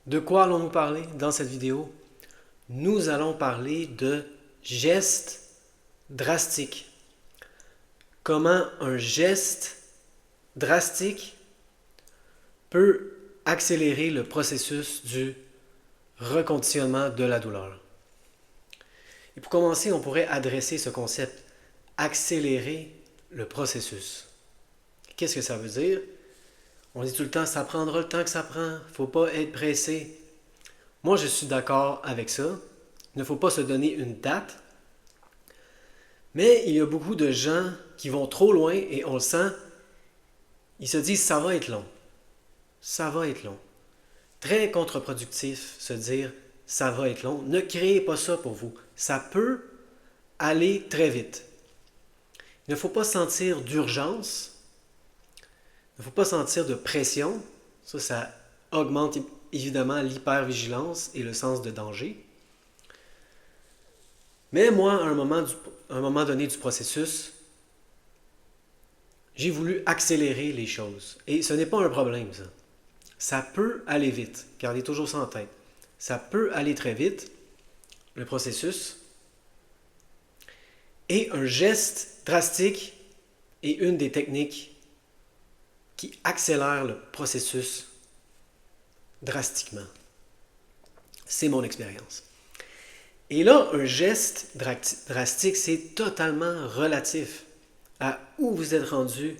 De quoi allons-nous parler dans cette vidéo? Nous allons parler de gestes drastiques. Comment un geste drastique peut accélérer le processus du reconditionnement de la douleur. Et pour commencer, on pourrait adresser ce concept, accélérer le processus. Qu'est-ce que ça veut dire? On dit tout le temps, ça prendra le temps que ça prend, il ne faut pas être pressé. Moi, je suis d'accord avec ça. Il ne faut pas se donner une date. Mais il y a beaucoup de gens qui vont trop loin et on le sent. Ils se disent, ça va être long. Ça va être long. Très contre-productif se dire, ça va être long. Ne créez pas ça pour vous. Ça peut aller très vite. Il ne faut pas sentir d'urgence. Il ne faut pas sentir de pression. Ça augmente évidemment l'hypervigilance et le sens de danger. Mais moi, à un moment donné du processus, j'ai voulu accélérer les choses. Et ce n'est pas un problème, ça. Ça peut aller vite. Gardez toujours ça en tête. Ça peut aller très vite, le processus. Et un geste drastique est une des techniques qui accélère le processus drastiquement. C'est mon expérience. Et là, un geste drastique, c'est totalement relatif à où vous êtes rendu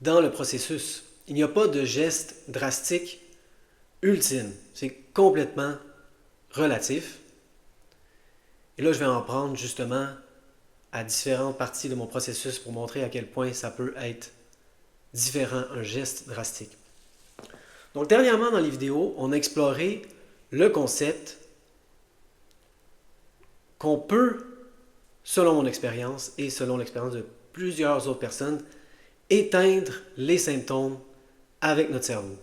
dans le processus. Il n'y a pas de geste drastique ultime. C'est complètement relatif. Et là, je vais en prendre justement à différentes parties de mon processus pour montrer à quel point ça peut être différent, un geste drastique. Donc, dernièrement dans les vidéos, on a exploré le concept qu'on peut, selon mon expérience et selon l'expérience de plusieurs autres personnes, éteindre les symptômes avec notre cerveau.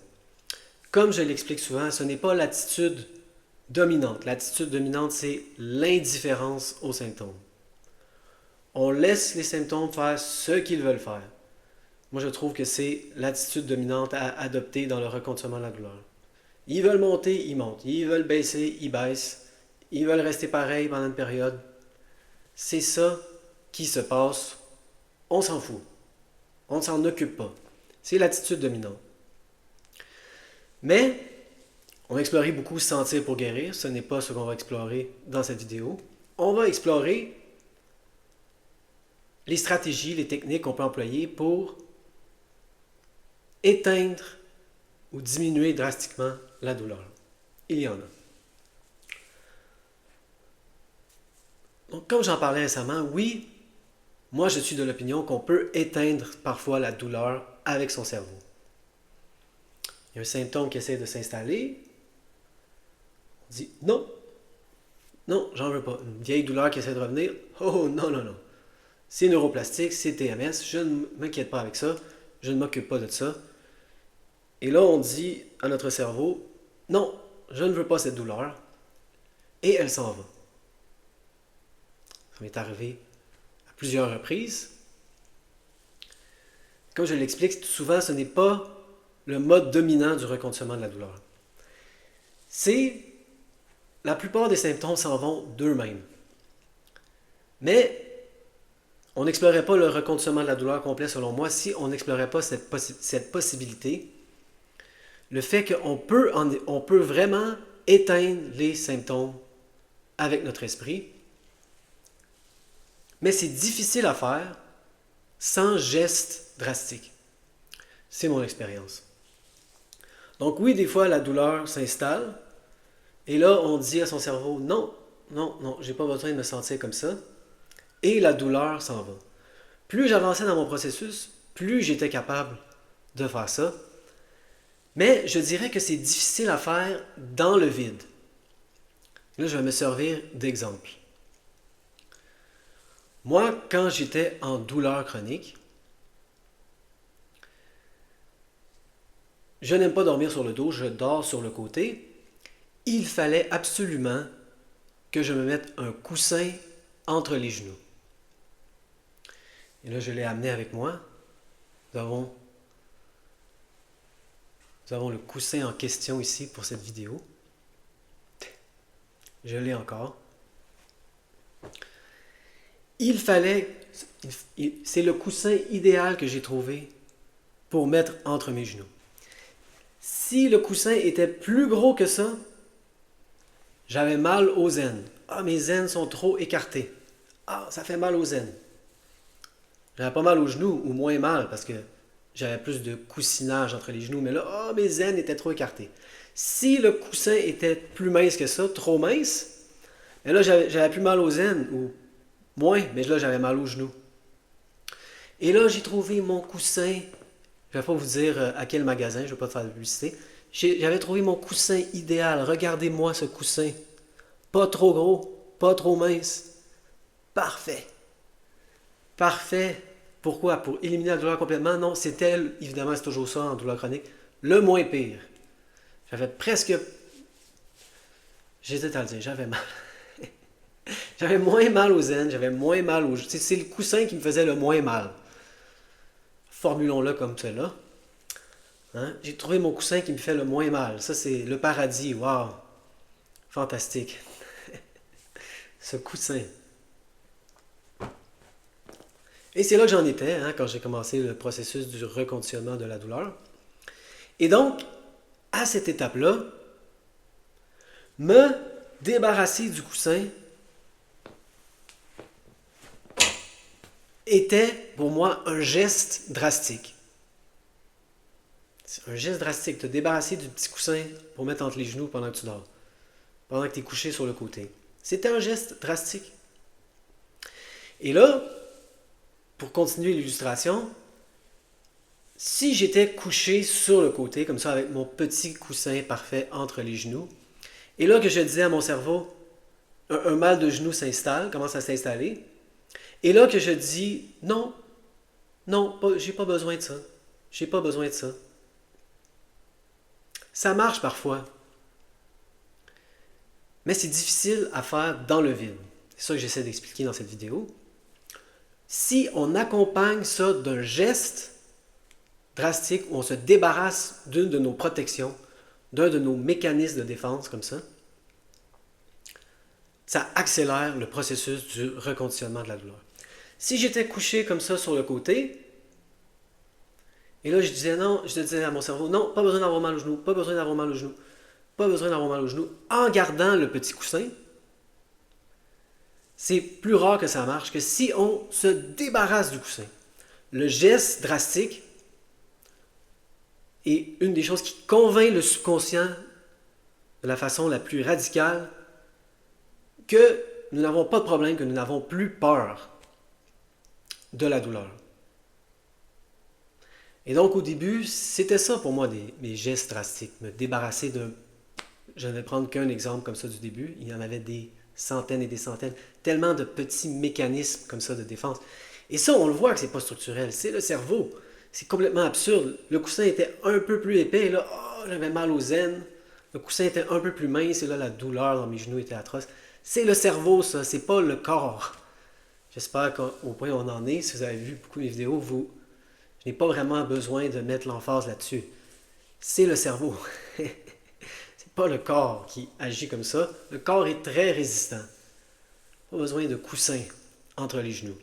Comme je l'explique souvent, ce n'est pas l'attitude dominante. L'attitude dominante, c'est l'indifférence aux symptômes. On laisse les symptômes faire ce qu'ils veulent faire. Moi, je trouve que c'est l'attitude dominante à adopter dans le reconditionnement de la douleur. Ils veulent monter, ils montent. Ils veulent baisser, ils baissent. Ils veulent rester pareils pendant une période. C'est ça qui se passe. On s'en fout. On ne s'en occupe pas. C'est l'attitude dominante. Mais, on a exploré beaucoup sentir pour guérir. Ce n'est pas ce qu'on va explorer dans cette vidéo. On va explorer les stratégies, les techniques qu'on peut employer pour éteindre ou diminuer drastiquement la douleur. Il y en a. Donc, comme j'en parlais récemment, oui, moi je suis de l'opinion qu'on peut éteindre parfois la douleur avec son cerveau. Il y a un symptôme qui essaie de s'installer. On dit non, non, j'en veux pas. Une vieille douleur qui essaie de revenir. Oh non, non, non. C'est neuroplastique, c'est TMS, je ne m'inquiète pas avec ça, je ne m'occupe pas de ça. Et là, on dit à notre cerveau, non, je ne veux pas cette douleur. Et elle s'en va. Ça m'est arrivé à plusieurs reprises. Comme je l'explique, souvent, ce n'est pas le mode dominant du reconditionnement de la douleur. C'est la plupart des symptômes s'en vont d'eux-mêmes. Mais on n'explorait pas le reconditionnement de la douleur complet, selon moi, si on n'explorait pas cette possibilité, le fait qu'on peut vraiment éteindre les symptômes avec notre esprit, mais c'est difficile à faire sans geste drastique. C'est mon expérience. Donc oui, des fois, la douleur s'installe, et là, on dit à son cerveau, non, non, non, j'ai pas besoin de me sentir comme ça, et la douleur s'en va. Plus j'avançais dans mon processus, plus j'étais capable de faire ça, mais je dirais que c'est difficile à faire dans le vide. Là, je vais me servir d'exemple. Moi, quand j'étais en douleur chronique, je n'aime pas dormir sur le dos, je dors sur le côté. Il fallait absolument que je me mette un coussin entre les genoux. Et là, je l'ai amené avec moi. Nous avons Nous avons le coussin en question ici pour cette vidéo. Je l'ai encore. Il fallait, c'est le coussin idéal que j'ai trouvé pour mettre entre mes genoux. Si le coussin était plus gros que ça, j'avais mal aux aines. Ah, mes aines sont trop écartées. Ah, ça fait mal aux aines. J'avais pas mal aux genoux, ou moins mal, parce que j'avais plus de coussinage entre les genoux. Mais là, ah, mes aines étaient trop écartées. Si le coussin était plus mince que ça, trop mince, mais là, j'avais plus mal aux aines, ou moins, mais là, j'avais mal aux genoux. Et là, j'ai trouvé mon coussin. Je ne vais pas vous dire à quel magasin, je ne vais pas te faire de publicité. J'avais trouvé mon coussin idéal. Regardez-moi ce coussin. Pas trop gros, pas trop mince. Parfait. Parfait. Pourquoi? Pour éliminer la douleur complètement? Non, c'était, évidemment, c'est toujours ça en douleur chronique, le moins pire. J'avais presque... J'hésitais à le dire, j'avais mal. J'avais moins mal aux aines, j'avais moins mal aux... C'est le coussin qui me faisait le moins mal. Formulons-le comme cela. Hein? J'ai trouvé mon coussin qui me fait le moins mal. Ça, c'est le paradis. Waouh! Fantastique. Ce coussin. Et c'est là que j'en étais, hein, quand j'ai commencé le processus du reconditionnement de la douleur. Et donc, à cette étape-là, me débarrasser du coussin était pour moi un geste drastique. C'est un geste drastique, te débarrasser du petit coussin pour mettre entre les genoux pendant que tu dors, pendant que tu es couché sur le côté. C'était un geste drastique. Et là, pour continuer l'illustration, si j'étais couché sur le côté, comme ça, avec mon petit coussin parfait entre les genoux, et là que je disais à mon cerveau, un mal de genou s'installe, commence à s'installer, et là que je dis, non, non, j'ai pas besoin de ça, j'ai pas besoin de ça. Ça marche parfois, mais c'est difficile à faire dans le vide. C'est ça que j'essaie d'expliquer dans cette vidéo. Si on accompagne ça d'un geste drastique où on se débarrasse d'une de nos protections, d'un de nos mécanismes de défense comme ça accélère le processus du reconditionnement de la douleur. Si j'étais couché comme ça sur le côté, et là je disais à mon cerveau, non, pas besoin d'avoir mal au genou, pas besoin d'avoir mal au genou, pas besoin d'avoir mal au genou, en gardant le petit coussin, c'est plus rare que ça marche que si on se débarrasse du coussin. Le geste drastique est une des choses qui convainc le subconscient de la façon la plus radicale que nous n'avons pas de problème, que nous n'avons plus peur de la douleur. Et donc au début, c'était ça pour moi mes gestes drastiques, me débarrasser d'un... Je ne vais prendre qu'un exemple comme ça du début, il y en avait des centaines et des centaines, tellement de petits mécanismes comme ça de défense. Et ça, on le voit que c'est pas structurel, c'est le cerveau. C'est complètement absurde. Le coussin était un peu plus épais, et là, j'avais mal aux aines. Le coussin était un peu plus mince, et là, la douleur dans mes genoux était atroce. C'est le cerveau, ça, c'est pas le corps. J'espère qu'au point où on en est, si vous avez vu beaucoup de mes vidéos, je n'ai pas vraiment besoin de mettre l'emphase là-dessus. C'est le cerveau. C'est pas le corps qui agit comme ça. Le corps est très résistant. Pas besoin de coussin entre les genoux.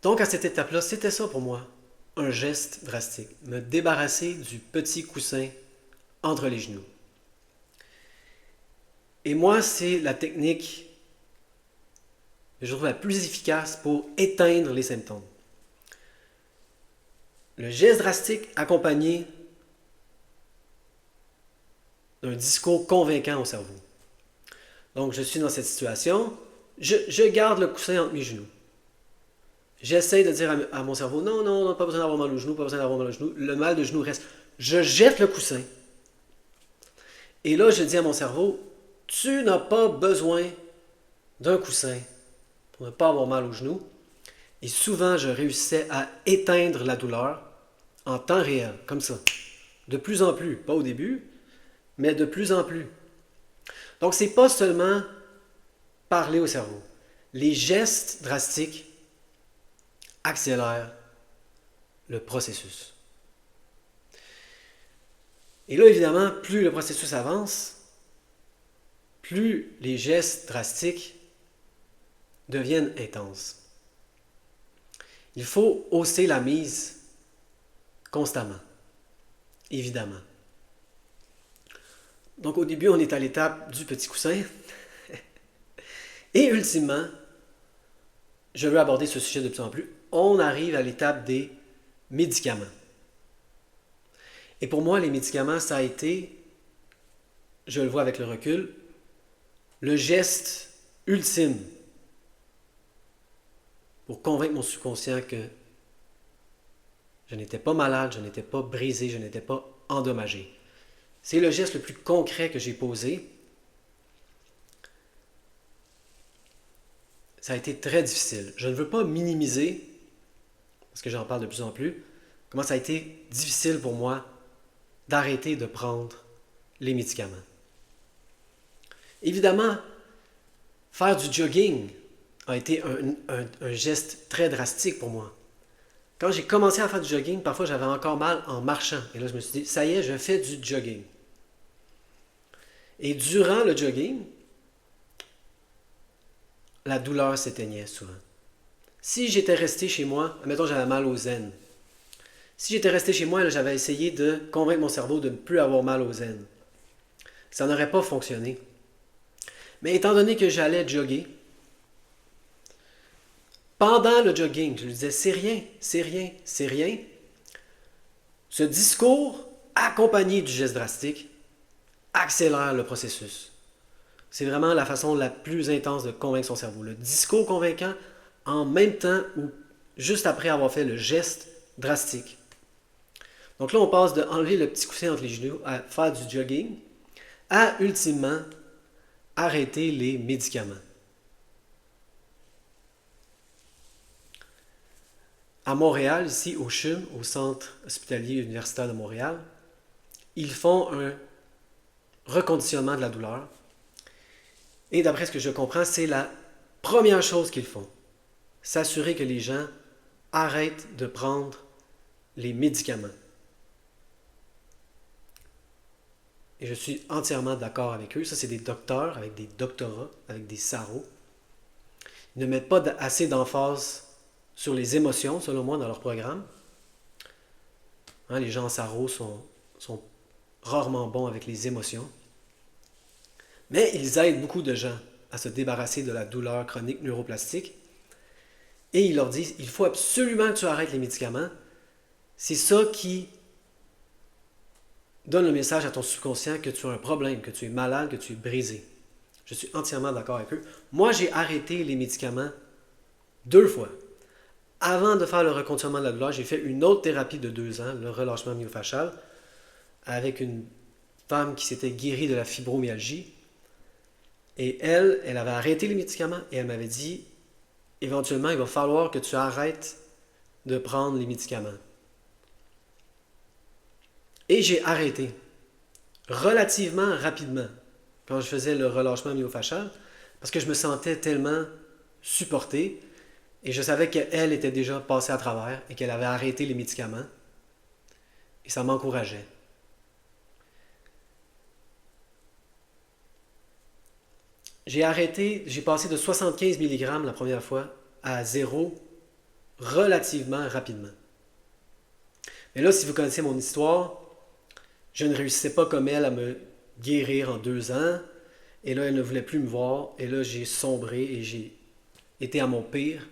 Donc à cette étape-là, c'était ça pour moi, un geste drastique. Me débarrasser du petit coussin entre les genoux. Et moi, c'est la technique que je trouve la plus efficace pour éteindre les symptômes. Le geste drastique accompagné d'un discours convaincant au cerveau. Donc, je suis dans cette situation, je garde le coussin entre mes genoux. J'essaie de dire à mon cerveau, non, non, non, pas besoin d'avoir mal au genou, pas besoin d'avoir mal au genou. Le mal de genou reste. Je jette le coussin. Et là, je dis à mon cerveau, tu n'as pas besoin d'un coussin pour ne pas avoir mal au genou. Et souvent, je réussissais à éteindre la douleur en temps réel, comme ça. De plus en plus, pas au début, mais de plus en plus. Donc, ce n'est pas seulement parler au cerveau. Les gestes drastiques accélèrent le processus. Et là, évidemment, plus le processus avance, plus les gestes drastiques deviennent intenses. Il faut hausser la mise constamment, évidemment. Donc au début, on est à l'étape du petit coussin. Et ultimement, je veux aborder ce sujet de plus en plus, on arrive à l'étape des médicaments. Et pour moi, les médicaments, ça a été, je le vois avec le recul, le geste ultime pour convaincre mon subconscient que je n'étais pas malade, je n'étais pas brisé, je n'étais pas endommagé. C'est le geste le plus concret que j'ai posé. Ça a été très difficile. Je ne veux pas minimiser, parce que j'en parle de plus en plus, comment ça a été difficile pour moi d'arrêter de prendre les médicaments. Évidemment, faire du jogging a été un geste très drastique pour moi. Quand j'ai commencé à faire du jogging, parfois j'avais encore mal en marchant. Et là, je me suis dit, ça y est, je fais du jogging. Et durant le jogging, la douleur s'éteignait souvent. Si j'étais resté chez moi, admettons j'avais mal aux aines. Si j'étais resté chez moi, j'avais essayé de convaincre mon cerveau de ne plus avoir mal aux aines. Ça n'aurait pas fonctionné. Mais étant donné que j'allais jogger, pendant le jogging, je lui disais c'est rien, c'est rien, c'est rien. Ce discours, accompagné du geste drastique, accélère le processus. C'est vraiment la façon la plus intense de convaincre son cerveau. Le discours convaincant en même temps ou juste après avoir fait le geste drastique. Donc là, on passe de enlever le petit coussin entre les genoux à faire du jogging à ultimement arrêter les médicaments. À Montréal, ici au CHUM, au Centre hospitalier universitaire de Montréal, ils font un reconditionnement de la douleur. Et d'après ce que je comprends, c'est la première chose qu'ils font. S'assurer que les gens arrêtent de prendre les médicaments. Et je suis entièrement d'accord avec eux. Ça, c'est des docteurs avec des doctorats, avec des sarros. Ils ne mettent pas assez d'emphase sur les émotions, selon moi, dans leur programme. Hein, les gens en sarro sont rarement bons avec les émotions. Mais ils aident beaucoup de gens à se débarrasser de la douleur chronique neuroplastique. Et ils leur disent, il faut absolument que tu arrêtes les médicaments. C'est ça qui donne le message à ton subconscient que tu as un problème, que tu es malade, que tu es brisé. Je suis entièrement d'accord avec eux. Moi, j'ai arrêté les médicaments 2 fois. Avant de faire le reconditionnement de la douleur, j'ai fait une autre thérapie de 2 ans, le relâchement myofascial, avec une femme qui s'était guérie de la fibromyalgie. Et elle avait arrêté les médicaments et elle m'avait dit, éventuellement, il va falloir que tu arrêtes de prendre les médicaments. Et j'ai arrêté relativement rapidement quand je faisais le relâchement myofascial parce que je me sentais tellement supporté et je savais qu'elle était déjà passée à travers et qu'elle avait arrêté les médicaments et ça m'encourageait. J'ai passé de 75 mg la première fois à 0 relativement rapidement. Mais là, si vous connaissez mon histoire, je ne réussissais pas comme elle à me guérir en 2 ans. Et là, elle ne voulait plus me voir. Et là, j'ai sombré et j'ai été à mon pire.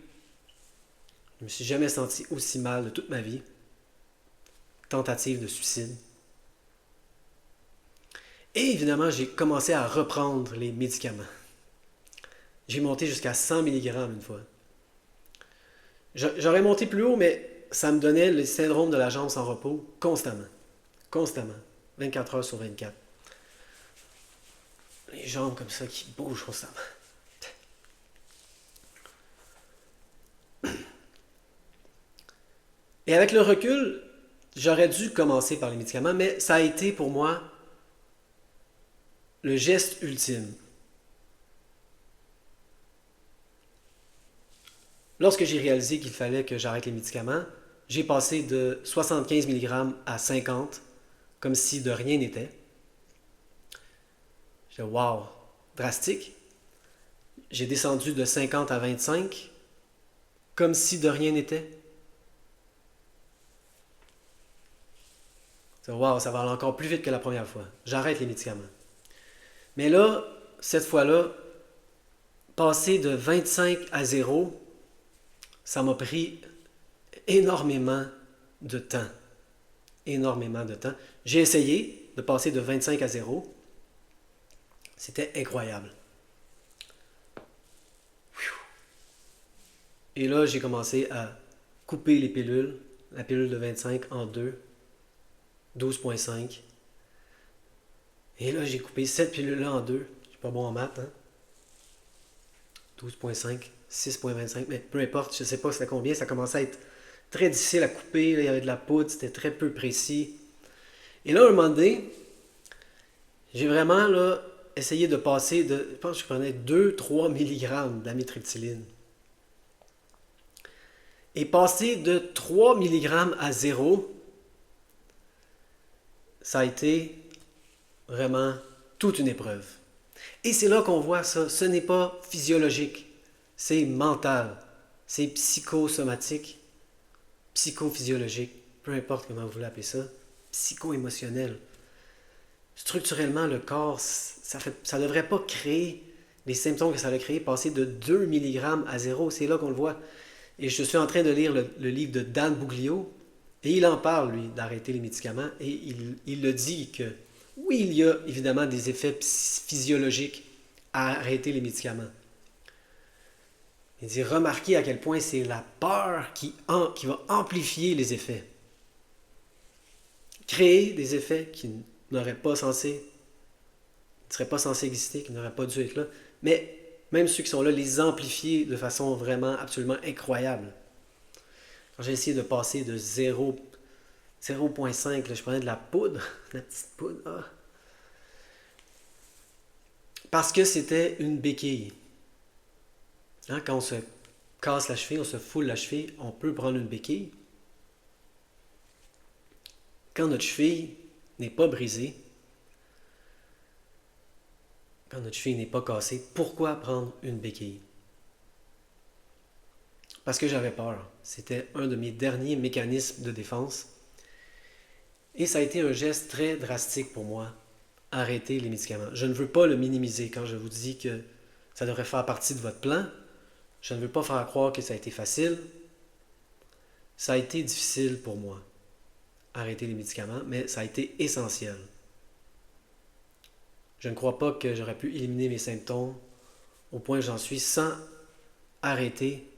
Je ne me suis jamais senti aussi mal de toute ma vie. Tentative de suicide. Et évidemment, j'ai commencé à reprendre les médicaments. J'ai monté jusqu'à 100 mg une fois. J'aurais monté plus haut, mais ça me donnait le syndrome de la jambe sans repos constamment. Constamment. 24 heures sur 24. Les jambes comme ça qui bougent constamment. Et avec le recul, j'aurais dû commencer par les médicaments, mais ça a été pour moi le geste ultime. Lorsque j'ai réalisé qu'il fallait que j'arrête les médicaments, j'ai passé de 75 mg à 50 comme si de rien n'était. J'ai dit, wow, drastique. J'ai descendu de 50 à 25, comme si de rien n'était. Wow, ça va aller encore plus vite que la première fois. J'arrête les médicaments. Mais là, cette fois-là, passer de 25 à 0, ça m'a pris énormément de temps. Énormément de temps. J'ai essayé de passer de 25 à 0. C'était incroyable. Et là, j'ai commencé à couper les pilules, la pilule de 25 en deux, 12,5. Et là, j'ai coupé cette pilule-là en deux. Je suis pas bon en maths, hein? 12,5, 6,25, mais peu importe, je sais pas c'était combien. Ça commençait à être très difficile à couper. Là, il y avait de la poudre, c'était très peu précis. Et là, à un moment donné, j'ai vraiment là, essayé de passer de. Je pense que je prenais 2-3 mg d'amitriptyline. Et passer de 3 mg à 0, ça a été vraiment toute une épreuve. Et c'est là qu'on voit ça. Ce n'est pas physiologique, c'est mental, c'est psychosomatique, psychophysiologique, peu importe comment vous l'appelez ça, psycho-émotionnel. Structurellement, le corps, ça ne devrait pas créer les symptômes que ça a créé, passer de 2 mg à 0, c'est là qu'on le voit. Et je suis en train de lire le livre de Dan Buglio, et il en parle, lui, d'arrêter les médicaments, et il le dit que, oui, il y a évidemment des effets physiologiques à arrêter les médicaments. Il dit, remarquez à quel point c'est la peur qui va amplifier les effets. Créer des effets qui n'auraient pas censé, ne seraient pas censés exister, qui n'auraient pas dû être là, mais même ceux qui sont là, les amplifier de façon vraiment absolument incroyable. Quand j'ai essayé de passer de 0,5, je prenais de la poudre, la petite poudre, parce que c'était une béquille. Hein, quand on se casse la cheville, on se foule la cheville, on peut prendre une béquille. Quand notre cheville n'est pas brisée, quand notre cheville n'est pas cassée, pourquoi prendre une béquille? Parce que j'avais peur. C'était un de mes derniers mécanismes de défense. Et ça a été un geste très drastique pour moi, arrêter les médicaments. Je ne veux pas le minimiser quand je vous dis que ça devrait faire partie de votre plan. Je ne veux pas faire croire que ça a été facile. Ça a été difficile pour moi, arrêter les médicaments, mais ça a été essentiel. Je ne crois pas que j'aurais pu éliminer mes symptômes au point où j'en suis sans arrêter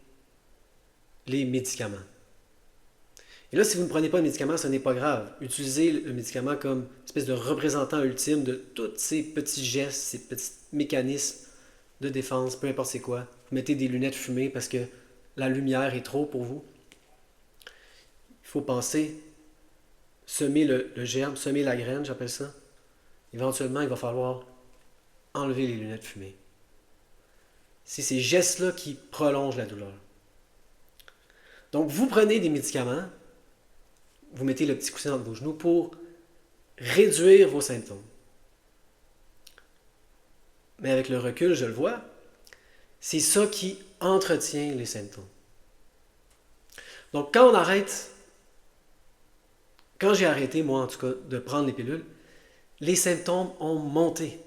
les médicaments. Et là, si vous ne prenez pas de médicaments, ce n'est pas grave. Utilisez le médicament comme une espèce de représentant ultime de tous ces petits gestes, ces petits mécanismes de défense, peu importe c'est quoi. Vous mettez des lunettes fumées parce que la lumière est trop pour vous. Il faut penser, semer le germe, semer la graine, j'appelle ça. Éventuellement, il va falloir enlever les lunettes fumées. C'est ces gestes-là qui prolongent la douleur. Donc, vous prenez des médicaments, vous mettez le petit coussin entre vos genoux pour réduire vos symptômes. Mais avec le recul, je le vois, c'est ça qui entretient les symptômes. Donc, quand on arrête, quand j'ai arrêté, moi en tout cas, de prendre les pilules, les symptômes ont monté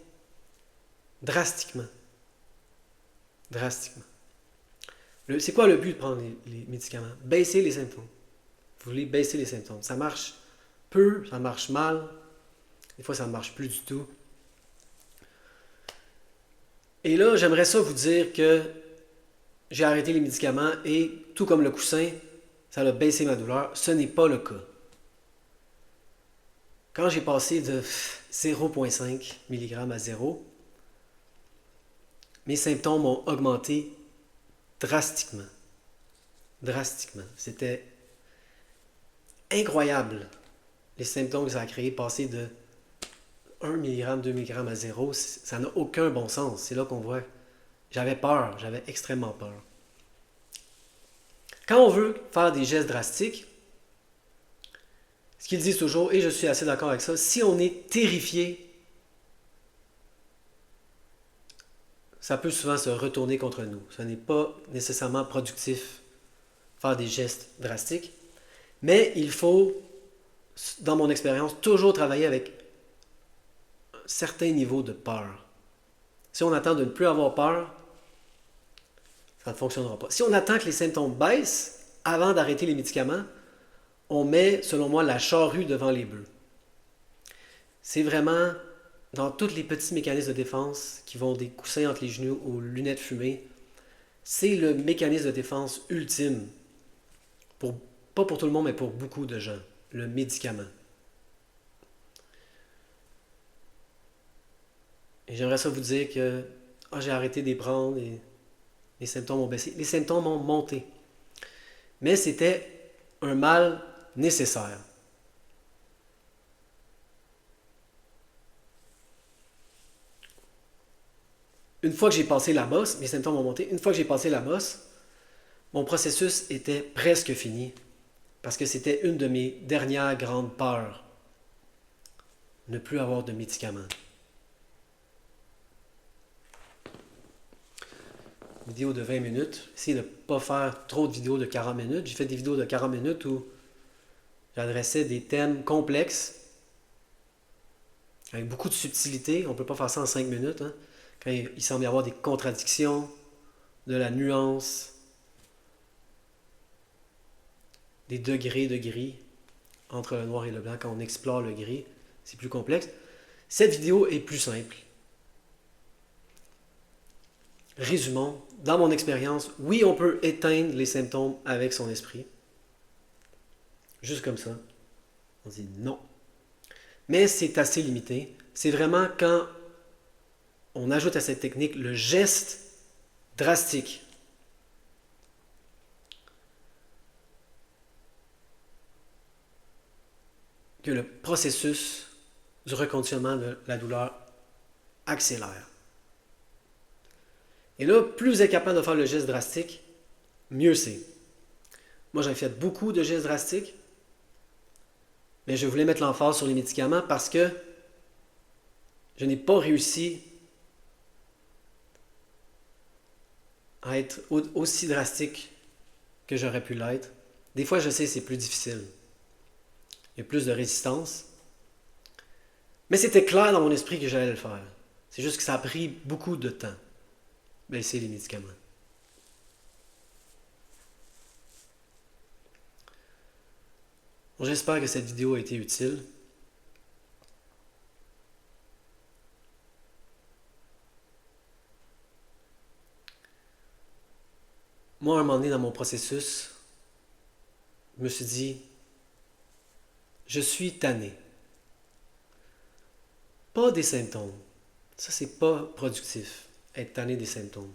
drastiquement. Drastiquement. C'est quoi le but de prendre les médicaments? Baisser les symptômes. Vous voulez baisser les symptômes. Ça marche peu, ça marche mal. Des fois, ça ne marche plus du tout. Et là, j'aimerais ça vous dire que j'ai arrêté les médicaments et, tout comme le coussin, ça a baissé ma douleur. Ce n'est pas le cas. Quand j'ai passé de 0,5 mg à 0, mes symptômes ont augmenté drastiquement. Drastiquement. C'était incroyable, les symptômes que ça a créé, passer de 1 mg, 2 mg à 0, ça n'a aucun bon sens. C'est là qu'on voit, j'avais peur, j'avais extrêmement peur. Quand on veut faire des gestes drastiques, Ce qu'ils disent toujours, et je suis assez d'accord avec ça, si on est terrifié, ça peut souvent se retourner contre nous. Ce n'est pas nécessairement productif faire des gestes drastiques, mais il faut, dans mon expérience, toujours travailler avec un certain niveau de peur. Si on attend de ne plus avoir peur, ça ne fonctionnera pas. Si on attend que les symptômes baissent avant d'arrêter les médicaments, on met, selon moi, la charrue devant les bœufs. C'est vraiment dans tous les petits mécanismes de défense qui vont des coussins entre les genoux aux lunettes fumées. C'est le mécanisme de défense ultime, pour, pas pour tout le monde, mais pour beaucoup de gens, le médicament. Et j'aimerais ça vous dire que j'ai arrêté de les prendre et les symptômes ont baissé. Les symptômes ont monté. Mais c'était un mal nécessaire. Une fois que j'ai passé la bosse, mes symptômes ont monté. Une fois que j'ai passé la bosse, mon processus était presque fini. Parce que c'était une de mes dernières grandes peurs. Ne plus avoir de médicaments. Vidéo de 20 minutes. Essayez de ne pas faire trop de vidéos de 40 minutes. J'ai fait des vidéos de 40 minutes où j'adressais des thèmes complexes avec beaucoup de subtilité. On ne peut pas faire ça en 5 minutes. Hein. Quand il semble y avoir des contradictions, de la nuance, des degrés de gris entre le noir et le blanc. Quand on explore le gris, c'est plus complexe. Cette vidéo est plus simple. Résumons, dans mon expérience, oui, on peut éteindre les symptômes avec son esprit. Juste comme ça. On dit non. Mais c'est assez limité. C'est vraiment quand on ajoute à cette technique le geste drastique. Que le processus du reconditionnement de la douleur accélère. Et là, plus vous êtes capable de faire le geste drastique, mieux c'est. Moi, j'ai fait beaucoup de gestes drastiques, mais je voulais mettre l'emphase sur les médicaments parce que je n'ai pas réussi à être aussi drastique que j'aurais pu l'être. Des fois, je sais que c'est plus difficile. Il y a plus de résistance. Mais c'était clair dans mon esprit que j'allais le faire. C'est juste que ça a pris beaucoup de temps. Baisser les médicaments. Bon, j'espère que cette vidéo a été utile. Moi, à un moment donné dans mon processus, je me suis dit, je suis tanné. Pas des symptômes. Ça, c'est pas productif, être tanné des symptômes.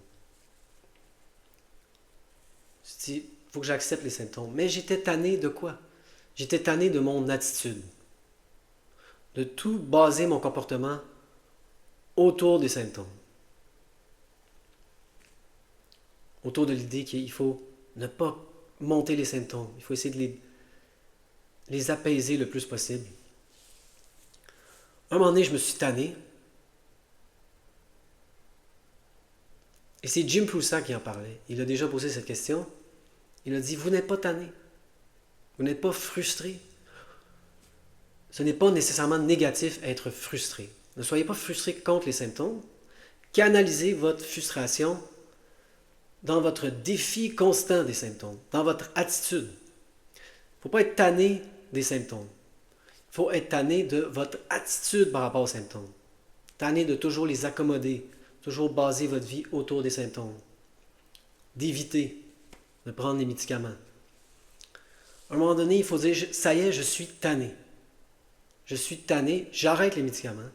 Je me suis dit, il faut que j'accepte les symptômes. Mais j'étais tanné de quoi? J'étais tanné de mon attitude. De tout baser mon comportement autour des symptômes. Autour de l'idée qu'il faut ne pas monter les symptômes. Il faut essayer de les apaiser le plus possible. Un moment donné, je me suis tanné. Et c'est Jim Proussa qui en parlait. Il a déjà posé cette question. Il a dit, vous n'êtes pas tanné. Vous n'êtes pas frustré. Ce n'est pas nécessairement négatif être frustré. Ne soyez pas frustré contre les symptômes. Canalisez votre frustration dans votre défi constant des symptômes, dans votre attitude. Il ne faut pas être tanné des symptômes. Il faut être tanné de votre attitude par rapport aux symptômes. Tanné de toujours les accommoder, toujours baser votre vie autour des symptômes. D'éviter de prendre les médicaments. À un moment donné, il faut dire, ça y est, je suis tanné. Je suis tanné, j'arrête les médicaments.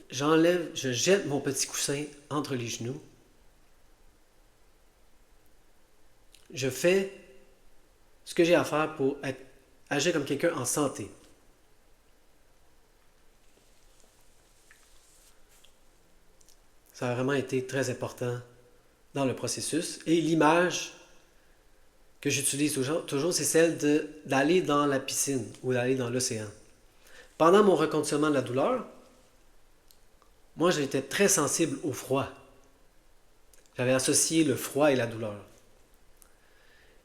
J'enlève, je jette mon petit coussin entre les genoux. Je fais ce que j'ai à faire pour agir comme quelqu'un en santé. Ça a vraiment été très important dans le processus. Et l'image que j'utilise toujours, c'est celle d'aller dans la piscine ou d'aller dans l'océan. Pendant mon reconditionnement de la douleur, moi j'étais très sensible au froid. J'avais associé le froid et la douleur.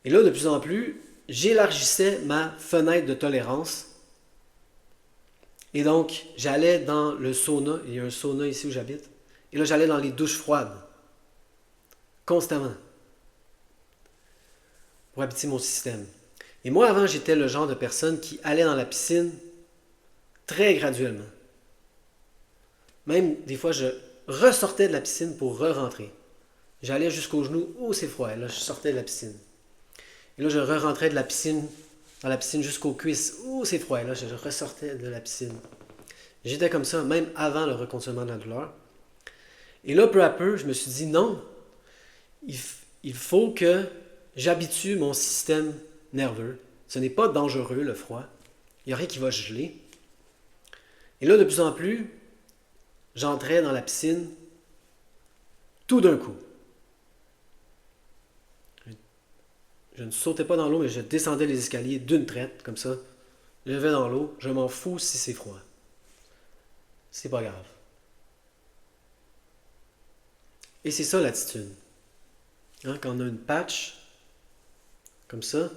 Et là, de plus en plus, j'élargissais ma fenêtre de tolérance. Et donc, j'allais dans le sauna. Il y a un sauna ici où j'habite. Et là, j'allais dans les douches froides. Constamment. Pour habituer mon système. Et moi, avant, j'étais le genre de personne qui allait dans la piscine très graduellement. Même, des fois, je ressortais de la piscine pour re-rentrer. J'allais jusqu'aux genoux. Oh, c'est froid. Et là, je sortais de la piscine. Et là, je re-rentrais de la piscine, dans la piscine jusqu'aux cuisses. Oh, c'est froid. Et là, je ressortais de la piscine. J'étais comme ça, même avant le reconditionnement de la douleur. Et là, peu à peu, je me suis dit non, il faut que j'habitue mon système nerveux. Ce n'est pas dangereux, le froid. Il n'y a rien qui va geler. Et là, de plus en plus, j'entrais dans la piscine tout d'un coup. Je ne sautais pas dans l'eau, mais je descendais les escaliers d'une traite, comme ça. Je vais dans l'eau, je m'en fous si c'est froid. C'est pas grave. Et c'est ça l'attitude. Hein, quand on a une patch, comme ça,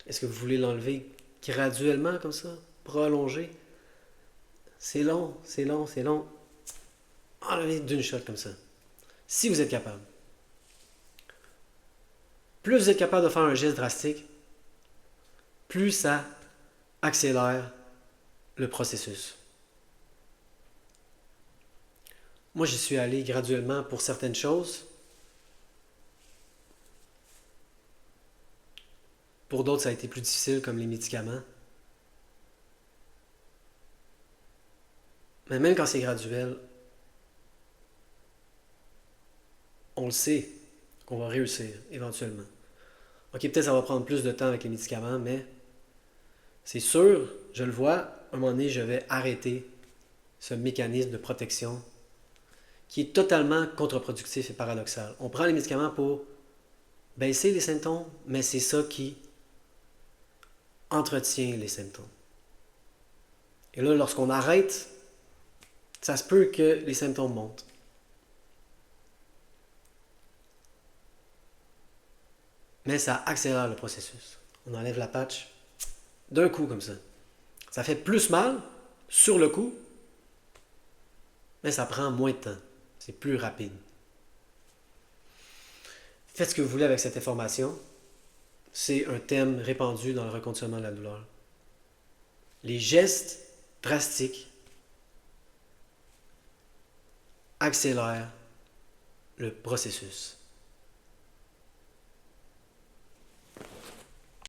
est-ce que vous voulez l'enlever graduellement, comme ça? Prolonger? C'est long, c'est long, c'est long. Enlevez d'une shot, comme ça. Si vous êtes capable. Plus vous êtes capable de faire un geste drastique, plus ça accélère le processus. Moi, j'y suis allé graduellement pour certaines choses. Pour d'autres, ça a été plus difficile, comme les médicaments. Mais même quand c'est graduel, on le sait qu'on va réussir éventuellement. Ok, peut-être ça va prendre plus de temps avec les médicaments, mais c'est sûr, je le vois, à un moment donné, je vais arrêter ce mécanisme de protection qui est totalement contre-productif et paradoxal. On prend les médicaments pour baisser les symptômes, mais c'est ça qui entretient les symptômes. Et là, lorsqu'on arrête, ça se peut que les symptômes montent. Mais ça accélère le processus. On enlève la patch d'un coup comme ça. Ça fait plus mal sur le coup, mais ça prend moins de temps. C'est plus rapide. Faites ce que vous voulez avec cette information. C'est un thème répandu dans le reconditionnement de la douleur. Les gestes drastiques accélèrent le processus.